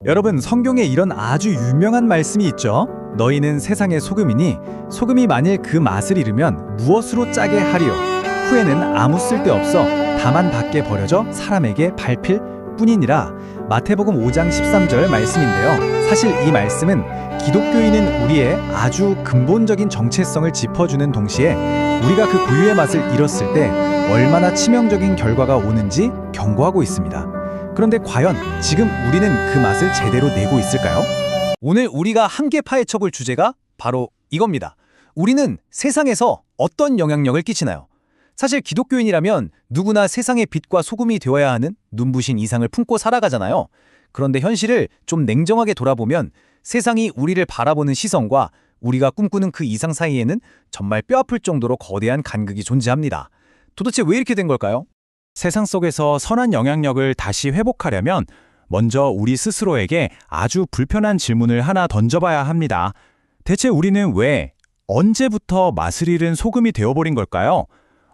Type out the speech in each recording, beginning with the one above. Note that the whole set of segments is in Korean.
여러분, 성경에 이런 아주 유명한 말씀이 있죠. 너희는 세상의 소금이니 소금이 만일 그 맛을 잃으면 무엇으로 짜게 하리요. 후에는 아무 쓸데없어 다만 밖에 버려져 사람에게 밟힐 뿐이니라. 마태복음 5장 13절 말씀인데요. 사실 이 말씀은 기독교인은 우리의 아주 근본적인 정체성을 짚어주는 동시에 우리가 그 고유의 맛을 잃었을 때 얼마나 치명적인 결과가 오는지 경고하고 있습니다. 그런데 과연 지금 우리는 그 맛을 제대로 내고 있을까요? 오늘 우리가 함께 파헤쳐볼 주제가 바로 이겁니다. 우리는 세상에서 어떤 영향력을 끼치나요? 사실 기독교인이라면 누구나 세상의 빛과 소금이 되어야 하는 눈부신 이상을 품고 살아가잖아요. 그런데 현실을 좀 냉정하게 돌아보면 세상이 우리를 바라보는 시선과 우리가 꿈꾸는 그 이상 사이에는 정말 뼈아플 정도로 거대한 간극이 존재합니다. 도대체 왜 이렇게 된 걸까요? 세상 속에서 선한 영향력을 다시 회복하려면 먼저 우리 스스로에게 아주 불편한 질문을 하나 던져봐야 합니다. 대체 우리는 왜, 언제부터 맛을 잃은 소금이 되어버린 걸까요?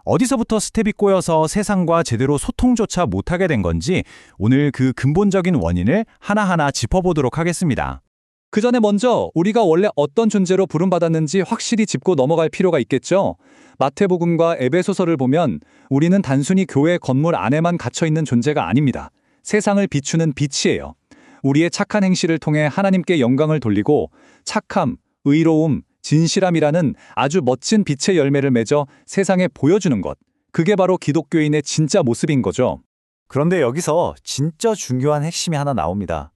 어디서부터 스텝이 꼬여서 세상과 제대로 소통조차 못하게 된 건지 오늘 그 근본적인 원인을 하나하나 짚어보도록 하겠습니다. 그 전에 먼저 우리가 원래 어떤 존재로 부름받았는지 확실히 짚고 넘어갈 필요가 있겠죠. 마태복음과 에베소서를 보면 우리는 단순히 교회 건물 안에만 갇혀있는 존재가 아닙니다. 세상을 비추는 빛이에요. 우리의 착한 행실을 통해 하나님께 영광을 돌리고 착함, 의로움, 진실함이라는 아주 멋진 빛의 열매를 맺어 세상에 보여주는 것. 그게 바로 기독교인의 진짜 모습인 거죠. 그런데 여기서 진짜 중요한 핵심이 하나 나옵니다.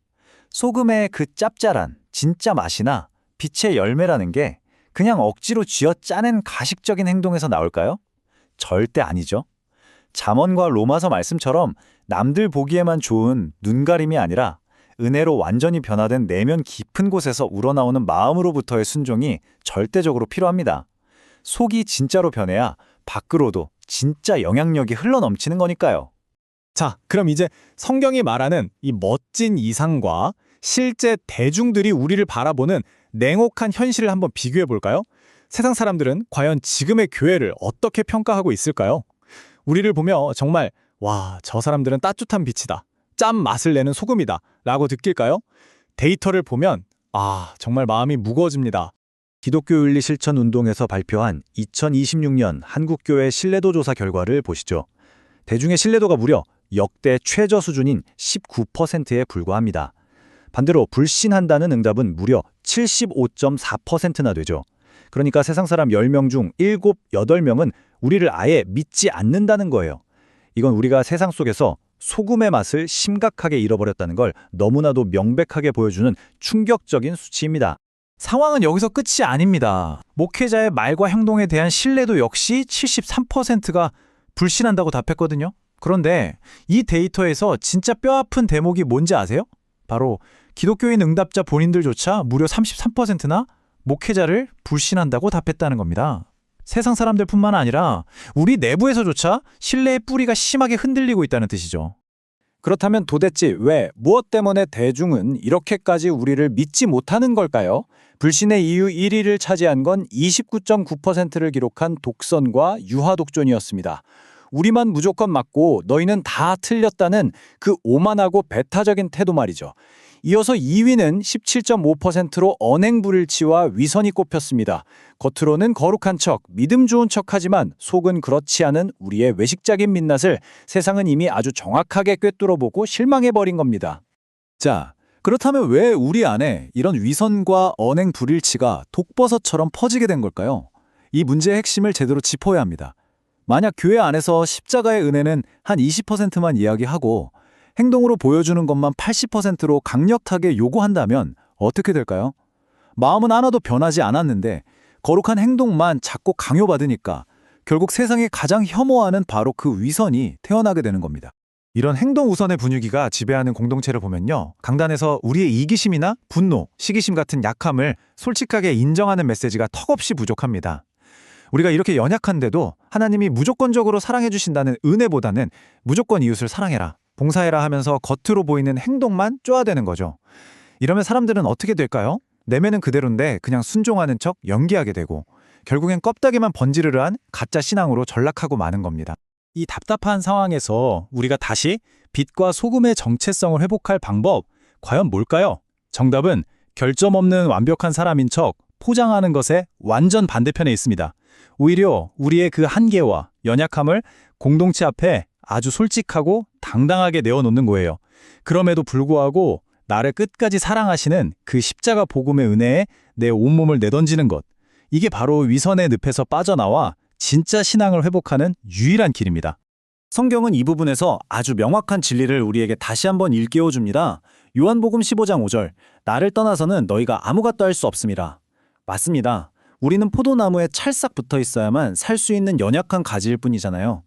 소금의 그 짭짤한 진짜 맛이나 빛의 열매라는 게 그냥 억지로 쥐어 짜낸 가식적인 행동에서 나올까요? 절대 아니죠. 잠언과 로마서 말씀처럼 남들 보기에만 좋은 눈가림이 아니라 은혜로 완전히 변화된 내면 깊은 곳에서 우러나오는 마음으로부터의 순종이 절대적으로 필요합니다. 속이 진짜로 변해야 밖으로도 진짜 영향력이 흘러넘치는 거니까요. 자, 그럼 이제 성경이 말하는 이 멋진 이상과 실제 대중들이 우리를 바라보는 냉혹한 현실을 한번 비교해 볼까요? 세상 사람들은 과연 지금의 교회를 어떻게 평가하고 있을까요? 우리를 보며 정말 와, 저 사람들은 따뜻한 빛이다, 짠 맛을 내는 소금이다 라고 느낄까요? 데이터를 보면 정말 마음이 무거워집니다. 기독교윤리 실천 운동에서 발표한 2026년 한국교회 신뢰도 조사 결과를 보시죠. 대중의 신뢰도가 무려 역대 최저 수준인 19%에 불과합니다. 반대로 불신한다는 응답은 무려 75.4%나 되죠. 그러니까 세상 사람 10명 중 7, 8명은 우리를 아예 믿지 않는다는 거예요. 이건 우리가 세상 속에서 소금의 맛을 심각하게 잃어버렸다는 걸 너무나도 명백하게 보여주는 충격적인 수치입니다. 상황은 여기서 끝이 아닙니다. 목회자의 말과 행동에 대한 신뢰도 역시 73%가 불신한다고 답했거든요. 그런데 이 데이터에서 진짜 뼈아픈 대목이 뭔지 아세요? 바로 기독교인 응답자 본인들조차 무려 33%나 목회자를 불신한다고 답했다는 겁니다. 세상 사람들뿐만 아니라 우리 내부에서조차 신뢰의 뿌리가 심하게 흔들리고 있다는 뜻이죠. 그렇다면 도대체 왜, 무엇 때문에 대중은 이렇게까지 우리를 믿지 못하는 걸까요? 불신의 이유 1위를 차지한 건 29.9%를 기록한 독선과 유화독존이었습니다. 우리만 무조건 맞고 너희는 다 틀렸다는 그 오만하고 배타적인 태도 말이죠. 이어서 2위는 17.5%로 언행불일치와 위선이 꼽혔습니다. 겉으로는 거룩한 척, 믿음 좋은 척하지만 속은 그렇지 않은 우리의 외식적인 민낯을 세상은 이미 아주 정확하게 꿰뚫어보고 실망해버린 겁니다. 자, 그렇다면 왜 우리 안에 이런 위선과 언행불일치가 독버섯처럼 퍼지게 된 걸까요? 이 문제의 핵심을 제대로 짚어야 합니다. 만약 교회 안에서 십자가의 은혜는 한 20%만 이야기하고 행동으로 보여주는 것만 80%로 강력하게 요구한다면 어떻게 될까요? 마음은 하나도 변하지 않았는데 거룩한 행동만 자꾸 강요받으니까 결국 세상에 가장 혐오하는 바로 그 위선이 태어나게 되는 겁니다. 이런 행동 우선의 분위기가 지배하는 공동체를 보면요, 강단에서 우리의 이기심이나 분노, 시기심 같은 약함을 솔직하게 인정하는 메시지가 턱없이 부족합니다. 우리가 이렇게 연약한데도 하나님이 무조건적으로 사랑해 주신다는 은혜보다는 무조건 이웃을 사랑해라, 봉사해라 하면서 겉으로 보이는 행동만 쪼아대는 거죠. 이러면 사람들은 어떻게 될까요? 내면은 그대로인데 그냥 순종하는 척 연기하게 되고 결국엔 껍데기만 번지르르한 가짜 신앙으로 전락하고 마는 겁니다. 이 답답한 상황에서 우리가 다시 빛과 소금의 정체성을 회복할 방법, 과연 뭘까요? 정답은 결점 없는 완벽한 사람인 척 포장하는 것에 완전 반대편에 있습니다. 오히려 우리의 그 한계와 연약함을 공동체 앞에 아주 솔직하고 당당하게 내어놓는 거예요. 그럼에도 불구하고 나를 끝까지 사랑하시는 그 십자가 복음의 은혜에 내 온몸을 내던지는 것. 이게 바로 위선의 늪에서 빠져나와 진짜 신앙을 회복하는 유일한 길입니다. 성경은 이 부분에서 아주 명확한 진리를 우리에게 다시 한번 일깨워 줍니다. 요한복음 15장 5절, 나를 떠나서는 너희가 아무것도 할 수 없음이라. 맞습니다. 우리는 포도나무에 찰싹 붙어 있어야만 살 수 있는 연약한 가지일 뿐이잖아요.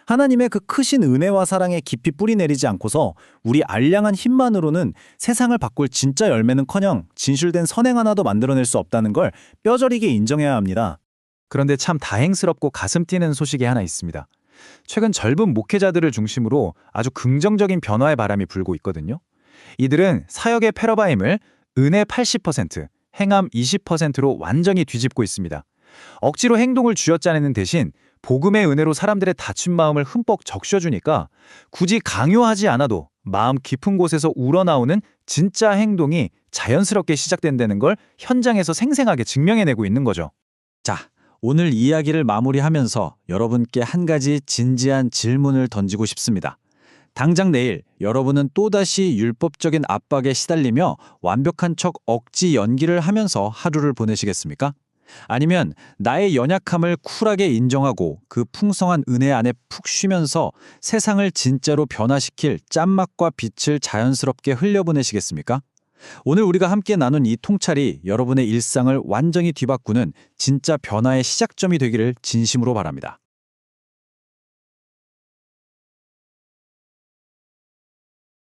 하나님의 그 크신 은혜와 사랑에 깊이 뿌리 내리지 않고서 우리 알량한 힘만으로는 세상을 바꿀 진짜 열매는커녕 진실된 선행 하나도 만들어낼 수 없다는 걸 뼈저리게 인정해야 합니다. 그런데 참 다행스럽고 가슴 뛰는 소식이 하나 있습니다. 최근 젊은 목회자들을 중심으로 아주 긍정적인 변화의 바람이 불고 있거든요. 이들은 사역의 패러다임을 은혜 80%, 행함 20%로 완전히 뒤집고 있습니다. 억지로 행동을 쥐어짜내는 대신 복음의 은혜로 사람들의 다친 마음을 흠뻑 적셔주니까 굳이 강요하지 않아도 마음 깊은 곳에서 우러나오는 진짜 행동이 자연스럽게 시작된다는 걸 현장에서 생생하게 증명해내고 있는 거죠. 자, 오늘 이야기를 마무리하면서 여러분께 한 가지 진지한 질문을 던지고 싶습니다. 당장 내일 여러분은 또다시 율법적인 압박에 시달리며 완벽한 척 억지 연기를 하면서 하루를 보내시겠습니까? 아니면 나의 연약함을 쿨하게 인정하고 그 풍성한 은혜 안에 푹 쉬면서 세상을 진짜로 변화시킬 짠맛과 빛을 자연스럽게 흘려보내시겠습니까? 오늘 우리가 함께 나눈 이 통찰이 여러분의 일상을 완전히 뒤바꾸는 진짜 변화의 시작점이 되기를 진심으로 바랍니다.